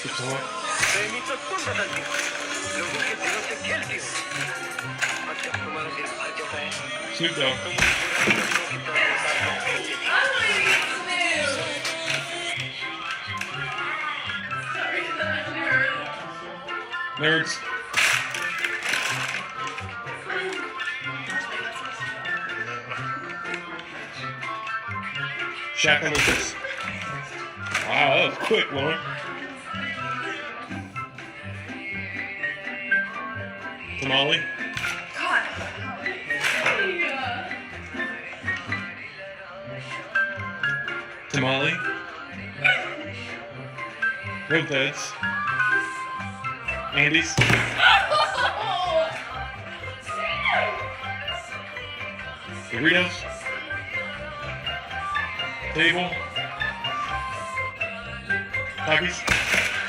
प्रेमी तो तुम बदलती हो, लोगों के दिलों से खेलती हो, और जब तुम्हारा दिल भर जाता है Snoop Dogg. तुम उन पुराने लफ्जों की तरह उतार कर फेंक देती हो। Nerds. Shakalookas. Wow, that was quick, Lauren. Tamale. Tamale. Road Feds. Andy's. Doritos. Table. Takis.